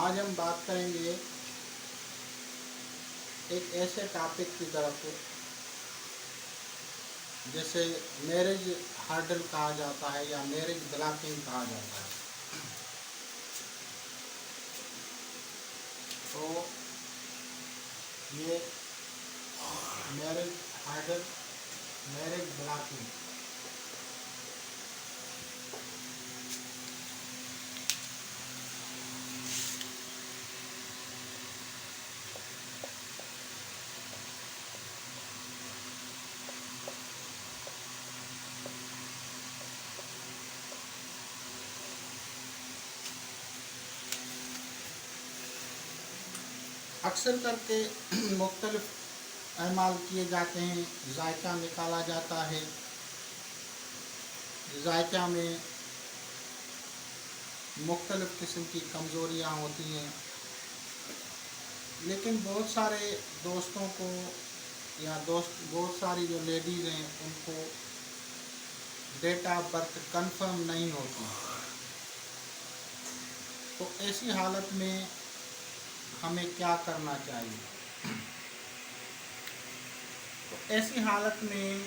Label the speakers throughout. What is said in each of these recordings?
Speaker 1: आज हम बात करेंगे एक ऐसे टॉपिक की तरफ जैसे मैरिज हर्डल कहा जाता है या मैरिज ब्लॉकिंग कहा जाता है। तो ये मैरिज हर्डल, मैरिज ब्लॉकिंग, अक्सर करके मुख्तलिफ अमाल किए जाते हैं, जायका निकाला जाता है, जायका में मुख्तलिफ किस्म की कमज़ोरियाँ होती हैं, लेकिन बहुत सारे दोस्तों को या बहुत सारी जो लेडीज़ हैं उनको डेट ऑफ बर्थ कंफर्म नहीं होती। तो ऐसी हालत में हमें क्या करना चाहिए? तो ऐसी हालत में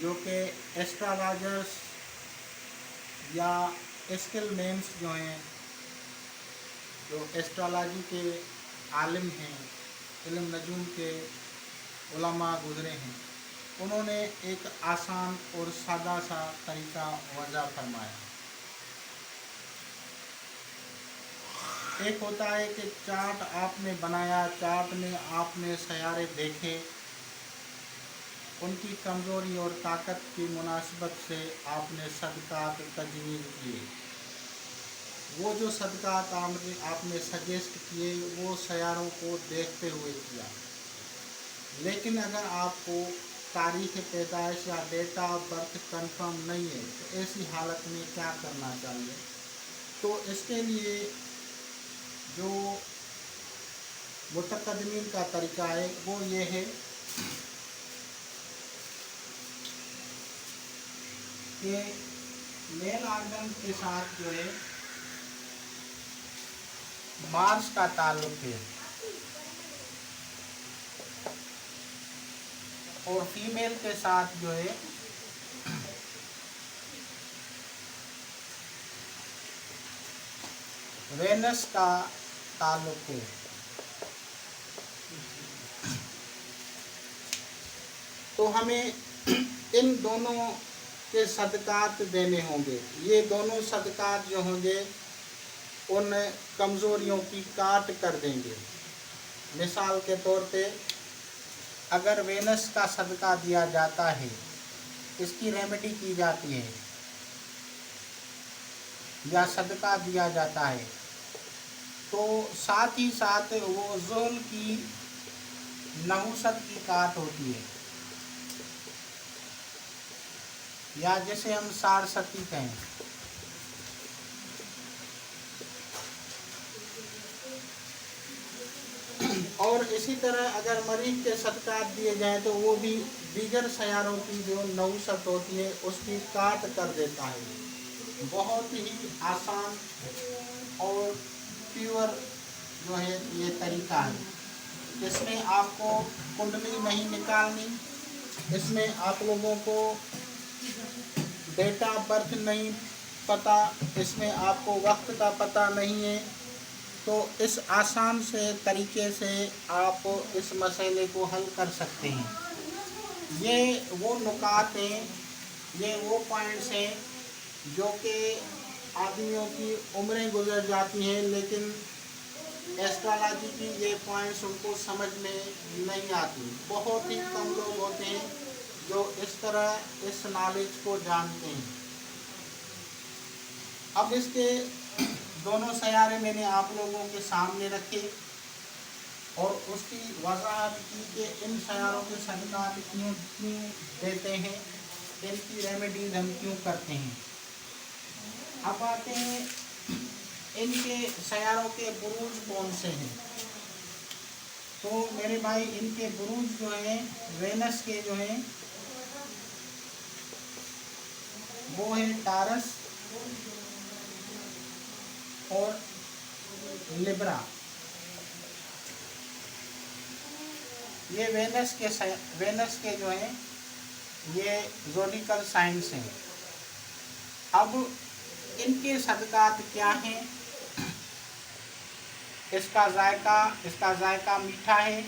Speaker 1: जो कि एस्ट्रोलॉजर्स या स्किल मैन्स जो हैं, जो एस्ट्रोलॉजी के आलिम हैं, इल्म नजूम के उलमा गुजरे हैं, उन्होंने एक आसान और सादा सा तरीका वज़ा फरमाया। एक होता है कि चार्ट आपने बनाया, चार्ट में आपने सयारे देखे, उनकी कमज़ोरी और ताकत की मुनासिबत से आपने सदक़ात तजवीज़ किए। वो जो सदक़ात आपने सजेस्ट किए वो सयारों को देखते हुए किया। लेकिन अगर आपको तारीख़ पैदाइश या डेट ऑफ बर्थ कंफर्म नहीं है तो ऐसी हालत में क्या करना चाहिए? तो इसके लिए जो मुतक़द्दिमीन का तरीका है वो ये है कि मेल ऑर्गन के साथ जो है मार्स का ताल्लुक है और फीमेल के साथ जो है वेनस का ताल्लुक है। तो हमें इन दोनों के सदक़ात देने होंगे। ये दोनों सदक़ात जो होंगे उन कमज़ोरियों की काट कर देंगे। मिसाल के तौर पे अगर वेनस का सदका दिया जाता है, इसकी रेमेडी की जाती है या सदका दिया जाता है, तो साथ ही साथ वो ज़ुल की नहुसत की काट होती है या जैसे हम सारसती कहें। और इसी तरह अगर मरीज के सदक़ात दिए जाएं तो वो भी दीगर सयारों की जो नहुसत होती है उसकी काट कर देता है। बहुत ही आसान और प्योर जो है ये तरीका है। इसमें आपको कुंडली नहीं निकालनी, इसमें आप लोगों को डेट ऑफ बर्थ नहीं पता, इसमें आपको वक्त का पता नहीं है, तो इस आसान से तरीके से आप इस मसले को हल कर सकते हैं। ये वो नुकात हैं, ये वो पॉइंट्स हैं जो कि आदमियों की उम्रें गुजर जाती हैं लेकिन एस्ट्रोलॉजी की ये पॉइंट्स उनको समझ में नहीं आती। बहुत ही कम लोग होते हैं जो इस तरह इस नॉलेज को जानते हैं। अब इसके दोनों सयारे मैंने आप लोगों के सामने रखे और उसकी वजाहत की कि इन सयारों के सदक़ात क्यों देते हैं इनकी रेमेडीज हम क्यों करते हैं। अब आते हैं इनके सैयारों के बुरूज कौन से हैं। तो मेरे भाई इनके बुरूज जो हैं वेनस के जो हैं वो है टारस और लिब्रा। ये वेनस के जो हैं ये ज़ोडिकल साइंस हैं। अब इनके सदकात क्या हैं। इसका जायका मीठा है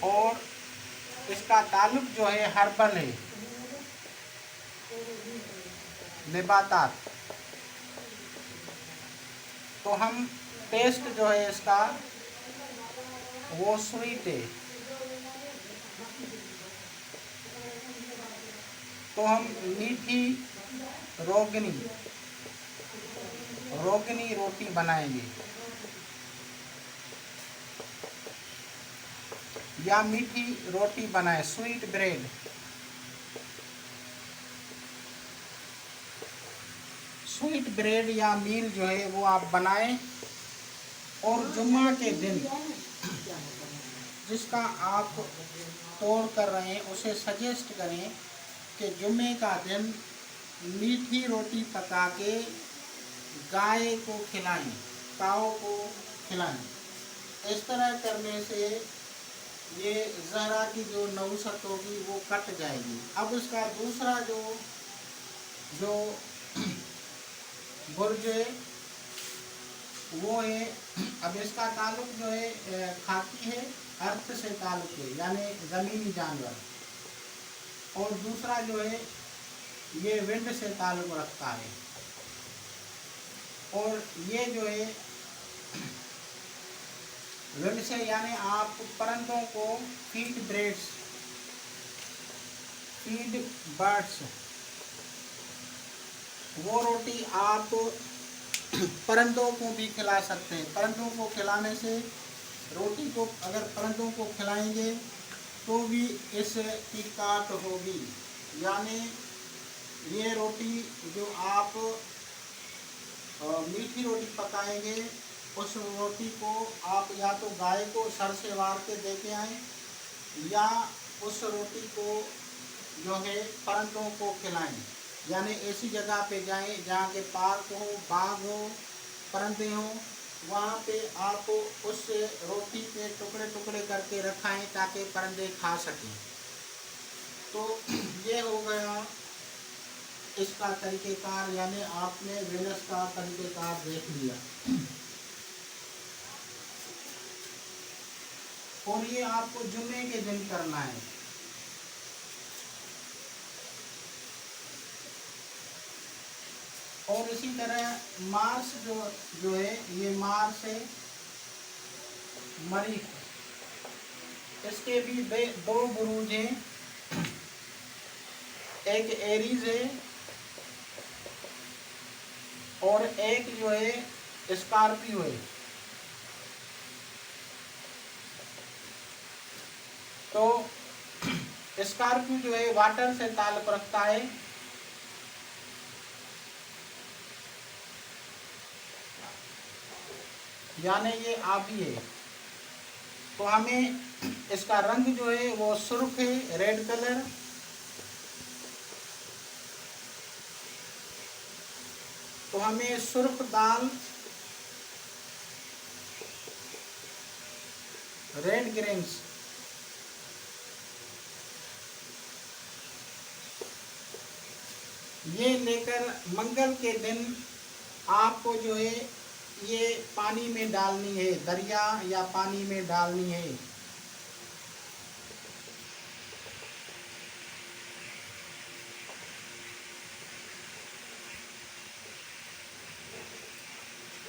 Speaker 1: और इसका ताल्लुक जो है हर्बल है, नबातात। तो हम टेस्ट जो है इसका वो स्वीट है। तो हम मीठी रोगनी रोटी बनाएंगे या मीठी रोटी बनाए, स्वीट ब्रेड। स्वीट ब्रेड या मील जो है वो आप बनाएं और जुम्मा के दिन जिसका आप तोड़ कर रहे हैं उसे सजेस्ट करें कि जुम्मे का दिन मीठी रोटी पका के गाय को खिलाएं, काऊ को खिलाएं। इस तरह करने से ये ज़हरा की जो नौसत होगी वो कट जाएगी। अब इसका दूसरा जो बुर्ज है वो है, अब इसका ताल्लुक जो है खाकी है, अर्थ से ताल्लुक है यानी ज़मीनी जानवर। और दूसरा जो है ये विंड से ताल्लुक रखता है। और ये जो है विंड से यानी आप परिंदों को फीड बर्ड्स वो रोटी आप परिंदों को भी खिला सकते हैं। परिंदों को खिलाने से रोटी को अगर परिंदों को खिलाएंगे तो भी इसकी काट होगी। यानी ये रोटी जो आप मीठी रोटी पकाएंगे उस रोटी को आप या तो गाय को सर से वार के दे के आएँ या उस रोटी को जो है परिंदों को खिलाएं। यानी ऐसी जगह पे जाएं जहाँ के पार्क हो, बाग हो, परिंदे हो, वहाँ पे आप उस रोटी के टुकड़े टुकड़े करके रखाएं ताकि परिंदे खा सकें। तो ये हो गया इसका तरीक़ेकार, यानी आपने वेनस का तरीक़ेकार देख लिया। और ये आपको जुम्मे के दिन करना है। और इसी तरह मार्स जो है ये मार्स है, मरीख, इसके भी दो बुरूज हैं, एक एरीज है और एक जो है स्कॉर्पियो है। तो स्कॉर्पियो जो है वाटर से ताल्लुक रखता है। यानी ये आबी है। तो हमें इसका रंग जो है वो सुर्ख है, रेड कलर। तो हमें सुर्ख दाल, रेड ग्रेन्स, ये लेकर मंगल के दिन आपको जो है ये पानी में डालनी है, दरिया या पानी में डालनी है।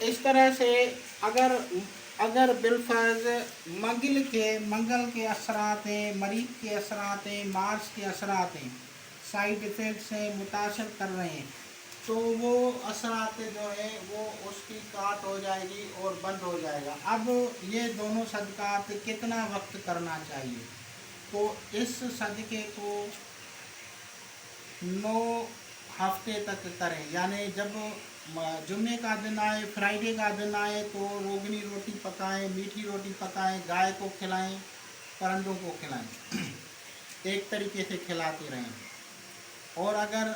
Speaker 1: इस तरह से अगर बिलफर्ज मंगल के असरात हैं, मरीख के असरात हैं, मार्स के असरात हैं, साइड इफ़ेक्ट से मुतासर कर रहे हैं, तो वो असरात जो है वो उसकी काट हो जाएगी और बंद हो जाएगा। अब ये दोनों सदकात कितना वक्त करना चाहिए। तो इस सदक़े को 9 हफ्ते तक करें, यानी जब जुम्मे का दिन आए, फ्राइडे का दिन आए तो रोगनी रोटी पकाएं, मीठी रोटी पकाएं, गाय को खिलाएं, परिंदों को खिलाएं। एक तरीके से खिलाते रहें। और अगर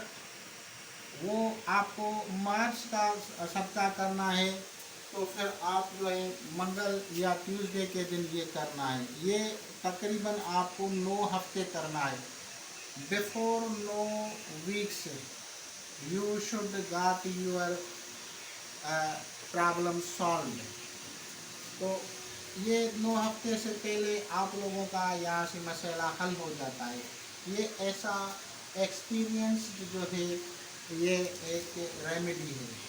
Speaker 1: वो आपको मार्च का सप्ताह करना है तो फिर आप जो है मंगल या ट्यूसडे के दिन ये करना है। ये तकरीबन आपको 9 हफ्ते करना है। Before 9 weeks you should got your problem solve. तो ये 9 हफ्ते से पहले आप लोगों का यहाँ से मसला हल हो जाता है। ये ऐसा एक्सपीरियंस जो है ये एक रेमेडी है।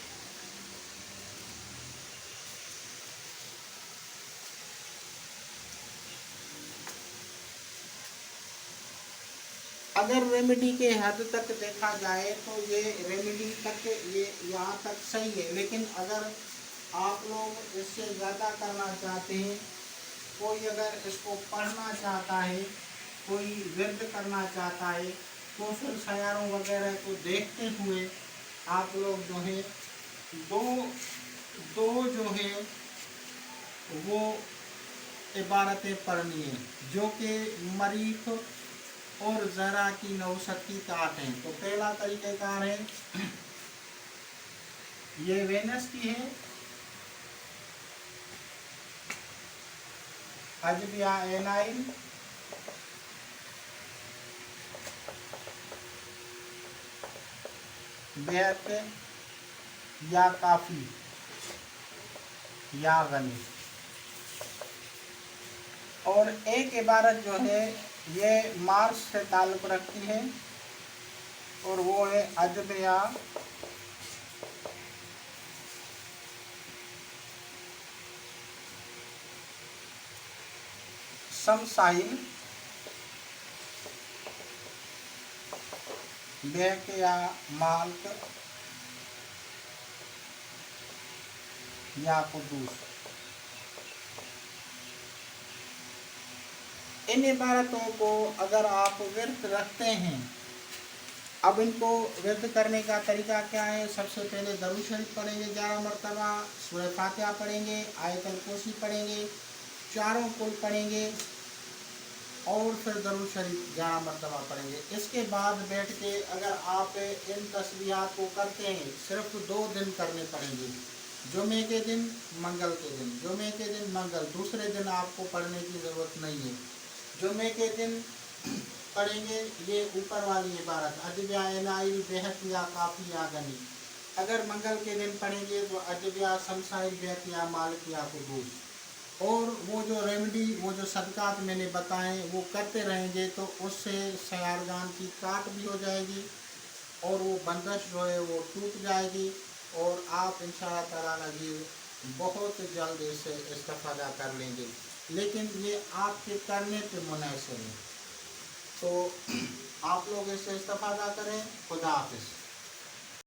Speaker 1: अगर रेमेडी के हद तक देखा जाए तो ये रेमेडी तक ये यहाँ तक सही है, लेकिन अगर आप लोग इससे ज़्यादा करना चाहते हैं, कोई अगर इसको पढ़ना चाहता है, कोई विरद करना चाहता है, तो फिर सयारों वगैरह को देखते हुए आप लोग जो है दो दो जो है वो इबारतें पढ़नी है, जो कि मरीख और ज़रा की नौसत की काट हैं। तो पहला तरीक़ेकार है, ये वेनस की है, अजबिया एनाइल, बेहक या काफ़ी या गनी। और एक इबारत जो है ये मार्च से ताल्लुक़ रखती है और वो है अजबिया शमसाइल, बेहक या माल्क या कुदूस। इन इबारतों को अगर आप विरत रखते हैं, अब इनको विरत करने का तरीका क्या है? सबसे पहले दरूद शरीफ पढ़ेंगे 11 मरतबा, सूरह फातिहा पढ़ेंगे, आयतुल कुर्सी पढ़ेंगे, चारों कुल पढ़ेंगे और फिर दरूद शरीफ 11 मरतबा पढ़ेंगे। इसके बाद बैठ के अगर आप इन तस्बीहात को करते हैं, सिर्फ 2 दिन करने पड़ेंगे, जुमे के दिन, मंगल के दिन। जुमे के दिन मंगल, दूसरे दिन आपको पढ़ने की ज़रूरत नहीं है। जुमे के दिन पढ़ेंगे ये ऊपर वाली इबारत, अजबिया एनाइल, बेहक या काफ़ी या गनी। अगर मंगल के दिन पढ़ेंगे तो अजबिया शमसाइल, बेहक या मालिक या कुदूस। और वो जो रेमेडी, वो जो सदकात मैंने बताएं वो करते रहेंगे तो उससे सयारगान की काट भी हो जाएगी और वो बंदश जो है वो टूट जाएगी और आप इंशाअल्लाह ताला अज़ीज़ बहुत जल्द इससे इस्तिफ़ादा कर लेंगे। लेकिन ये आपके करने पे मुनहसर है। तो आप लोग इससे इस्तिफ़ादा करें। खुदा हाफ़िज़।